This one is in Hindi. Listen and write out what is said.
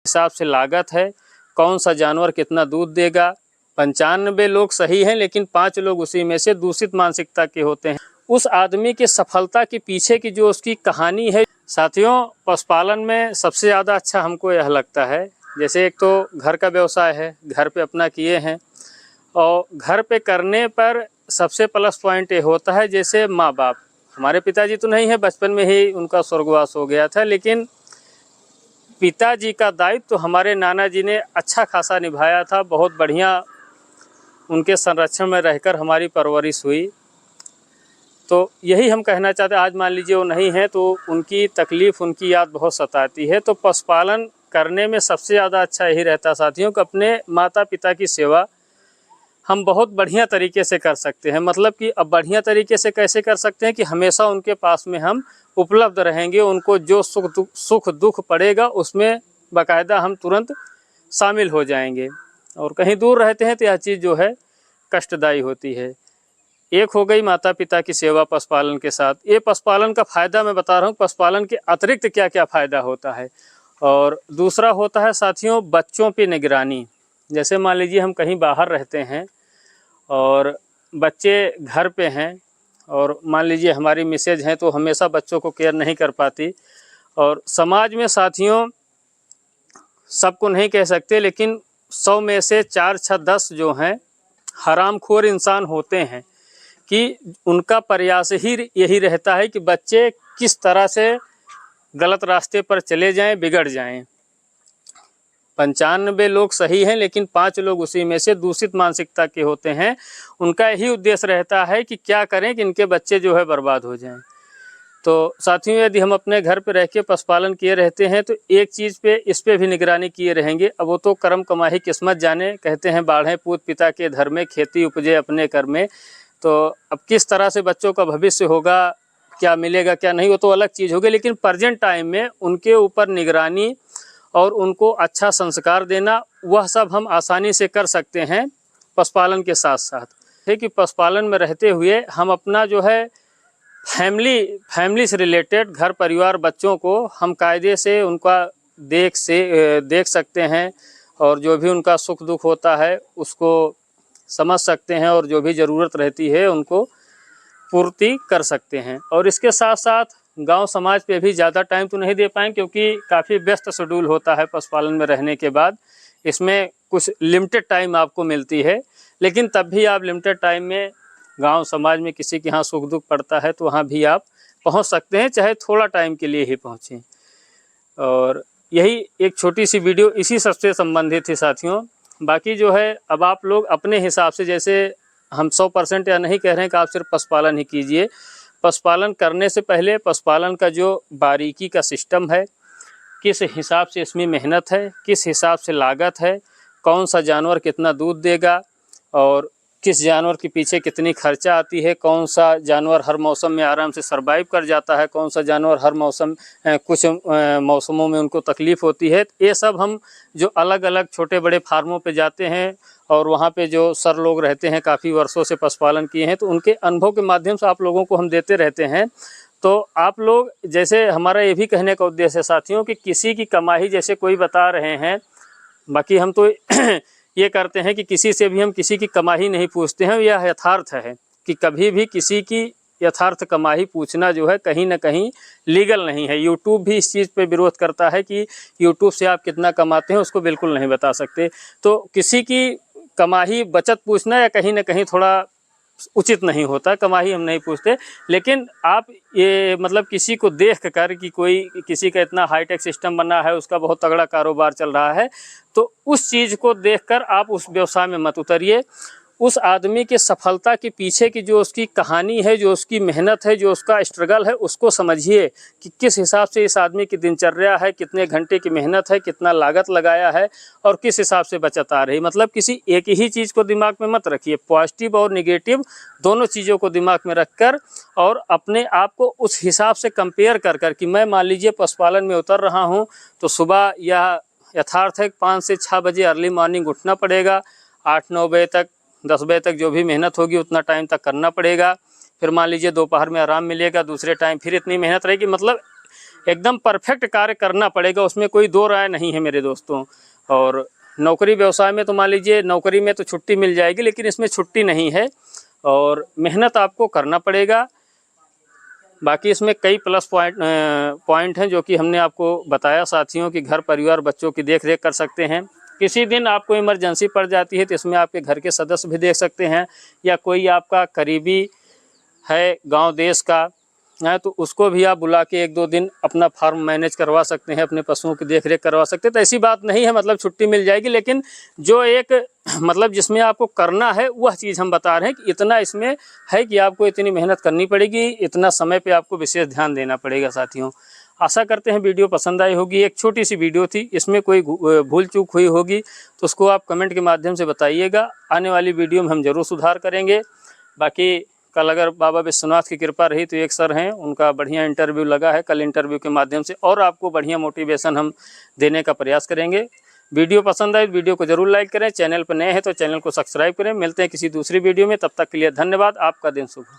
हिसाब से लागत है, कौन सा जानवर कितना दूध देगा। 95 लोग सही हैं, लेकिन 5 लोग उसी में से दूषित मानसिकता के होते हैं। उस आदमी की सफलता के पीछे की जो उसकी कहानी है। साथियों, पशुपालन में सबसे ज़्यादा अच्छा हमको यह लगता है, जैसे एक तो घर का व्यवसाय है, घर पे अपना किए हैं, और घर पे करने पर सबसे प्लस पॉइंट ये होता है, जैसे माँ बाप, हमारे पिताजी तो नहीं है, बचपन में ही उनका स्वर्गवास हो गया था, लेकिन पिताजी का दायित्व तो हमारे नाना जी ने अच्छा खासा निभाया था। बहुत बढ़िया उनके संरक्षण में रहकर हमारी परवरिश हुई। तो यही हम कहना चाहते हैं। आज मान लीजिए वो नहीं है तो उनकी तकलीफ़, उनकी याद बहुत सताती है। तो पशुपालन करने में सबसे ज़्यादा अच्छा यही रहता है साथियों कि अपने माता पिता की सेवा हम बहुत बढ़िया तरीके से कर सकते हैं। मतलब कि अब बढ़िया तरीके से कैसे कर सकते हैं कि हमेशा उनके पास में हम उपलब्ध रहेंगे। उनको जो सुख दुख पड़ेगा उसमें बाकायदा हम तुरंत शामिल हो जाएंगे। और कहीं दूर रहते हैं तो यह चीज़ जो है कष्टदायी होती है। एक हो गई माता पिता की सेवा पशुपालन के साथ। ये पशुपालन का फ़ायदा मैं बता रहा हूँ, पशुपालन के अतिरिक्त क्या क्या फ़ायदा होता है। और दूसरा होता है साथियों बच्चों पे निगरानी। जैसे मान लीजिए हम कहीं बाहर रहते हैं और बच्चे घर पे हैं, और मान लीजिए हमारी मिसेज हैं तो हमेशा बच्चों को केयर नहीं कर पाती। और समाज में साथियों सबको नहीं कह सकते, लेकिन 100 में से 4, 6, 10 जो हैं हरामखोर इंसान होते हैं कि उनका प्रयास ही यही रहता है कि बच्चे किस तरह से गलत रास्ते पर चले जाएं, बिगड़ जाएं। 95 लोग सही हैं, लेकिन 5 लोग उसी में से दूषित मानसिकता के होते हैं। उनका यही उद्देश्य रहता है कि क्या करें कि इनके बच्चे जो है बर्बाद हो जाएं। तो साथियों, यदि हम अपने घर पे रह के पशुपालन किए रहते हैं तो एक चीज़ पे इस पे भी निगरानी किए रहेंगे। अब वो तो कर्म कमाही किस्मत जाने, कहते हैं बाढ़े पूत पिता के धर में, खेती उपजे अपने कर में। तो अब किस तरह से बच्चों का भविष्य होगा, क्या मिलेगा क्या नहीं, वो तो अलग चीज़ होगी। लेकिन प्रेजेंट टाइम में उनके ऊपर निगरानी और उनको अच्छा संस्कार देना, वह सब हम आसानी से कर सकते हैं पशुपालन के साथ साथ। है कि पशुपालन में रहते हुए हम अपना जो है फैमिली से रिलेटेड, घर परिवार बच्चों को हम कायदे से उनका देख सकते हैं, और जो भी उनका सुख दुख होता है उसको समझ सकते हैं, और जो भी ज़रूरत रहती है उनको पूर्ति कर सकते हैं। और इसके साथ साथ गांव समाज पे भी ज़्यादा टाइम तो नहीं दे पाएंगे, क्योंकि काफ़ी व्यस्त शेड्यूल होता है पशुपालन में रहने के बाद। इसमें कुछ लिमिटेड टाइम आपको मिलती है, लेकिन तब भी आप लिमिटेड टाइम में गांव समाज में किसी के यहाँ सुख दुख पड़ता है तो वहाँ भी आप पहुँच सकते हैं, चाहे थोड़ा टाइम के लिए ही पहुँचें। और यही एक छोटी सी वीडियो इसी सबसे संबंधित थी साथियों। बाकी जो है अब आप लोग अपने हिसाब से, जैसे हम 100% या नहीं कह रहे हैं कि आप सिर्फ पशुपालन ही कीजिए। पशुपालन करने से पहले पशुपालन का जो बारीकी का सिस्टम है, किस हिसाब से इसमें मेहनत है, किस हिसाब से लागत है, कौन सा जानवर कितना दूध देगा, और किस जानवर के पीछे कितनी खर्चा आती है, कौन सा जानवर हर मौसम में आराम से सरवाइव कर जाता है, कौन सा जानवर हर मौसम कुछ मौसमों में उनको तकलीफ़ होती है। ये सब हम जो अलग अलग छोटे बड़े फार्मों पे जाते हैं और वहाँ पे जो सर लोग रहते हैं, काफ़ी वर्षों से पशुपालन किए हैं, तो उनके अनुभव के माध्यम से आप लोगों को हम देते रहते हैं। तो आप लोग, जैसे हमारा ये भी कहने का उद्देश्य है साथियों कि किसी की कमाई जैसे कोई बता रहे हैं, बाकी हम तो ये करते हैं कि किसी से भी हम किसी की कमाई नहीं पूछते हैं। यह यथार्थ है कि कभी भी किसी की यथार्थ कमाई पूछना जो है कहीं ना कहीं लीगल नहीं है। यूट्यूब भी इस चीज़ पे विरोध करता है कि यूट्यूब से आप कितना कमाते हैं उसको बिल्कुल नहीं बता सकते। तो किसी की कमाई बचत पूछना या कहीं ना कहीं थोड़ा उचित नहीं होता। कमाई हम नहीं पूछते, लेकिन आप ये मतलब किसी को देख कर कि कोई किसी का इतना हाईटेक सिस्टम बना है, उसका बहुत तगड़ा कारोबार चल रहा है, तो उस चीज़ को देखकर आप उस व्यवसाय में मत उतरिए। उस आदमी की सफलता के पीछे की जो उसकी कहानी है, जो उसकी मेहनत है, जो उसका स्ट्रगल है, उसको समझिए कि किस हिसाब से इस आदमी की दिनचर्या है, कितने घंटे की मेहनत है, कितना लागत लगाया है और किस हिसाब से बचत आ रही। मतलब किसी एक ही चीज़ को दिमाग में मत रखिए, पॉजिटिव और निगेटिव दोनों चीज़ों को दिमाग में रखकर और अपने आप को उस हिसाब से कंपेयर कर कर कि मैं मान लीजिए पशुपालन में उतर रहा हूँ तो सुबह यह यथार्थ है 5 से 6 बजे अर्ली मॉर्निंग उठना पड़ेगा, 8-9 बजे तक 10 बजे तक जो भी मेहनत होगी उतना टाइम तक करना पड़ेगा। फिर मान लीजिए दोपहर में आराम मिलेगा, दूसरे टाइम फिर इतनी मेहनत रहेगी। मतलब एकदम परफेक्ट कार्य करना पड़ेगा, उसमें कोई दो राय नहीं है मेरे दोस्तों। और नौकरी व्यवसाय में तो मान लीजिए नौकरी में तो छुट्टी मिल जाएगी, लेकिन इसमें छुट्टी नहीं है और मेहनत आपको करना पड़ेगा। बाकी इसमें कई प्लस पॉइंट हैं जो कि हमने आपको बताया साथियों, कि घर परिवार बच्चों की देख रेख कर सकते हैं। किसी दिन आपको इमरजेंसी पड़ जाती है तो इसमें आपके घर के सदस्य भी देख सकते हैं, या कोई आपका करीबी है गांव देश का है तो उसको भी आप बुला के 1-2 दिन अपना फार्म मैनेज करवा सकते हैं, अपने पशुओं की देख रेख करवा सकते हैं। तो ऐसी बात नहीं है मतलब छुट्टी मिल जाएगी, लेकिन जो एक मतलब जिसमें आपको करना है वह चीज़ हम बता रहे हैं कि इतना इसमें है कि आपको इतनी मेहनत करनी पड़ेगी, इतना समय पे आपको विशेष ध्यान देना पड़ेगा साथियों। आशा करते हैं वीडियो पसंद आई होगी। एक छोटी सी वीडियो थी, इसमें कोई भूल चूक हुई होगी तो उसको आप कमेंट के माध्यम से बताइएगा। आने वाली वीडियो में हम ज़रूर सुधार करेंगे। बाकी कल अगर बाबा विश्वनाथ की कृपा रही तो एक सर हैं, उनका बढ़िया इंटरव्यू लगा है, कल इंटरव्यू के माध्यम से और आपको बढ़िया मोटिवेशन हम देने का प्रयास करेंगे। वीडियो पसंद आए तो वीडियो को जरूर लाइक करें, चैनल पर नए हैं तो चैनल को सब्सक्राइब करें। मिलते हैं किसी दूसरी वीडियो में, तब तक के लिए धन्यवाद। आपका दिन शुभ हो।